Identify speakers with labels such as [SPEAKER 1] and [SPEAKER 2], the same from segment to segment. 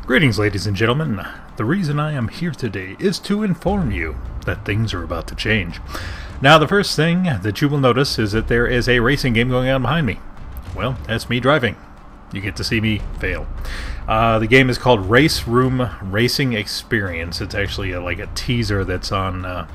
[SPEAKER 1] Greetings, ladies and gentlemen. The reason I am here today is to inform you that things are about to change. Now, the first thing that you will notice is that there is a racing game going on behind me. Well, that's me driving. You get to see me fail. The game is called Race Room Racing Experience. It's actually like a teaser that's on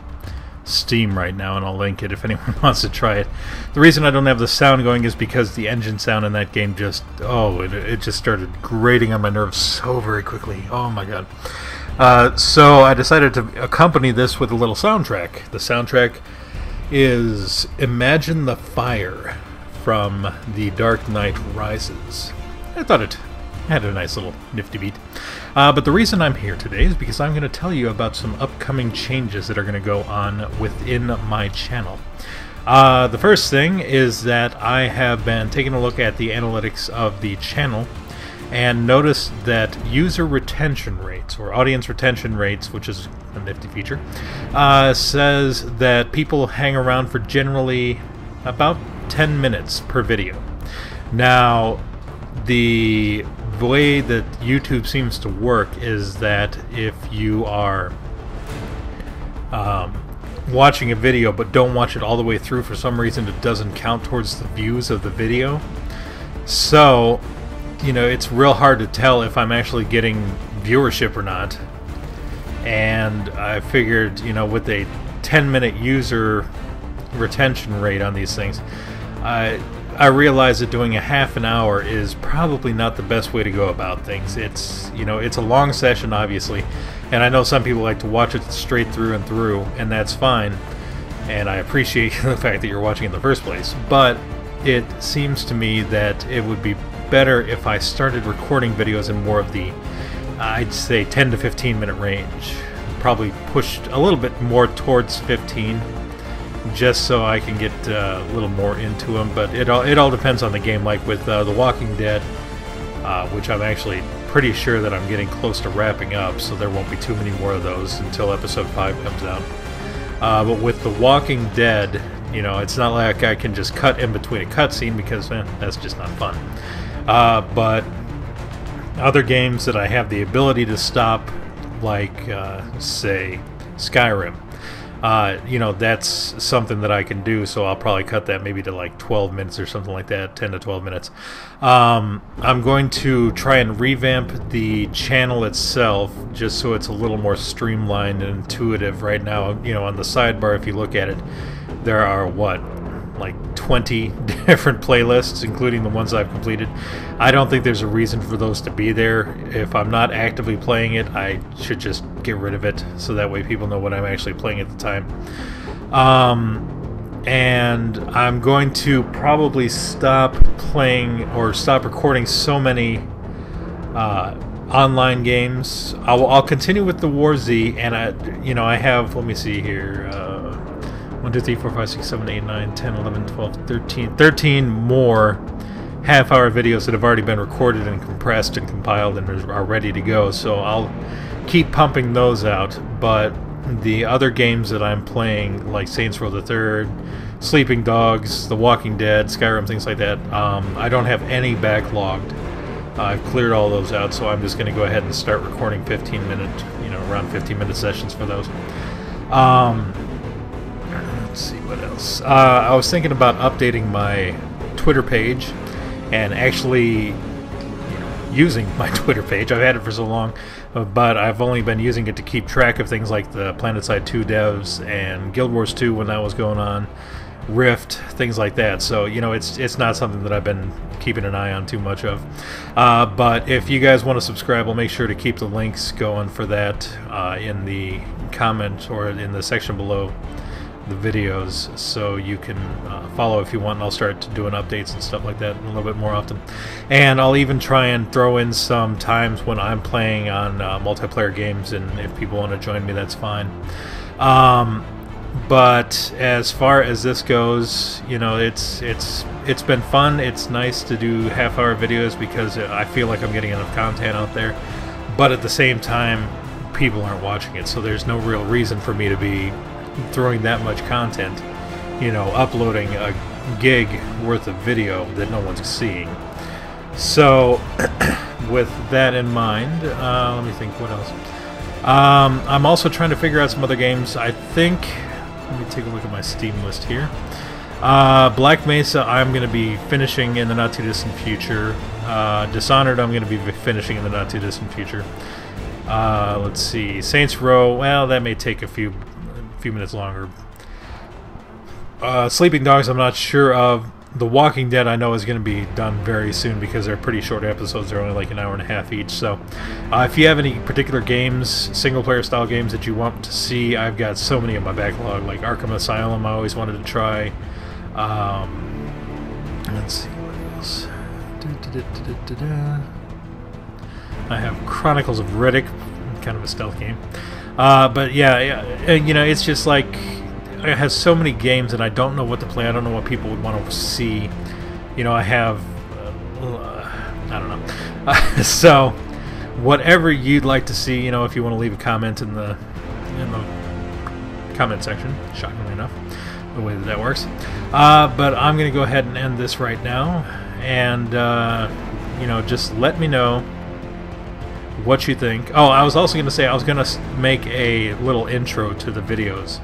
[SPEAKER 1] Steam right now, and I'll link it if anyone wants to try it. The reason I don't have the sound going is because the engine sound in that game just, it just started grating on my nerves so very quickly. Oh my god. So I decided to accompany this with a little soundtrack. The soundtrack is Imagine the Fire from The Dark Knight Rises. I thought it had a nice little nifty beat. But the reason I'm here today is because I'm going to tell you about some upcoming changes that are going to go on within my channel. The first thing is that I have been taking a look at the analytics of the channel and noticed that user retention rates, or audience retention rates, which is a nifty feature, says that people hang around for generally about 10 minutes per video. Now, the way that YouTube seems to work is that if you are watching a video but don't watch it all the way through, for some reason it doesn't count towards the views of the video. So, you know, it's real hard to tell if I'm actually getting viewership or not. And I figured, you know, with a 10-minute user retention rate on these things, I realize that doing a half an hour is probably not the best way to go about things. It's, you know, it's a long session, obviously, and I know some people like to watch it straight through and through, and that's fine, and I appreciate the fact that you're watching in the first place, but it seems to me that it would be better if I started recording videos in more of the, I'd say, 10 to 15 minute range. Probably pushed a little bit more towards 15, just so I can get a little more into them, but it all depends on the game. Like with The Walking Dead, which I'm actually pretty sure that I'm getting close to wrapping up, so there won't be too many more of those until episode 5 comes out. But with The Walking Dead, you know, it's not like I can just cut in between a cutscene because that's just not fun. But other games that I have the ability to stop, like say Skyrim, you know, that's something that I can do, so I'll probably cut that maybe to like 12 minutes or something like that, 10 to 12 minutes. I'm going to try and revamp the channel itself just so it's a little more streamlined and intuitive. Right now, you know, on the sidebar, if you look at it, there are, what, like 20 different playlists, including the ones I've completed. I don't think there's a reason for those to be there. If I'm not actively playing it, I should just get rid of it, so that way people know what I'm actually playing at the time. And I'm going to probably stop playing or stop recording so many online games. I'll continue with the War Z, and I have, let me see here, 1, 2, 3, 4, 5, 6, 7, 8, 9, 10, 11, 12, 13 more half-hour videos that have already been recorded and compressed and compiled and are ready to go. So I'll keep pumping those out. But the other games that I'm playing, like Saints Row the Third, Sleeping Dogs, The Walking Dead, Skyrim, things like that, I don't have any backlogged. I've cleared all those out, so I'm just going to go ahead and start recording 15-minute, you know, around 15-minute sessions for those. Let's see what else. I was thinking about updating my Twitter page and actually, you know, using my Twitter page. I've had it for so long, but I've only been using it to keep track of things like the PlanetSide 2 devs and Guild Wars 2 when that was going on, Rift, things like that. So, you know, it's not something that I've been keeping an eye on too much of. But if you guys want to subscribe, I'll make sure to keep the links going for that in the comment or in the section below the videos, so you can follow if you want, and I'll start doing updates and stuff like that a little bit more often. And I'll even try and throw in some times when I'm playing on multiplayer games, and if people want to join me, that's fine. But as far as this goes, you know, it's been fun. It's nice to do half-hour videos because I feel like I'm getting enough content out there, but at the same time, people aren't watching it, so there's no real reason for me to be throwing that much content, you know, uploading a gig worth of video that no one's seeing. So with that in mind, let me think, what else? I'm also trying to figure out some other games. I think, let me take a look at my Steam list here. Black Mesa I'm going to be finishing in the not too distant future. Dishonored I'm going to be finishing in the not too distant future. Let's see, Saints Row, well, that may take a few minutes longer. Sleeping Dogs I'm not sure of. The Walking Dead I know is going to be done very soon because they're pretty short episodes. They're only like an hour and a half each. So if you have any particular games, single-player style games that you want to see, I've got so many in my backlog. Like Arkham Asylum I always wanted to try. Let's see, what else? I have Chronicles of Riddick, kind of a stealth game. But yeah, you know, it's just like... it has so many games and I don't know what to play. I don't know what people would want to see. You know, I have I don't know. So whatever you'd like to see, you know, if you want to leave a comment in the comment section, shockingly enough, the way that works. But I'm going to go ahead and end this right now, and you know, just let me know what you think. Oh, I was also going to say I was going to make a little intro to the videos.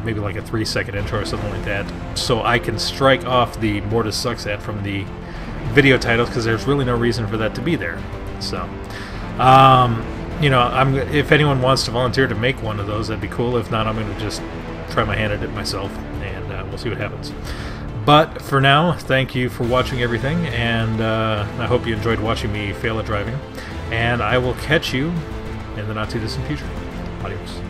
[SPEAKER 1] Maybe like a 3-second intro or something like that, so I can strike off the Mortis Sucks ad from the video titles, because there's really no reason for that to be there. So, you know, if anyone wants to volunteer to make one of those, that'd be cool. If not, I'm going to just try my hand at it myself, and we'll see what happens. But for now, thank you for watching everything, and I hope you enjoyed watching me fail at driving, and I will catch you in the not-too-distant future. Adios.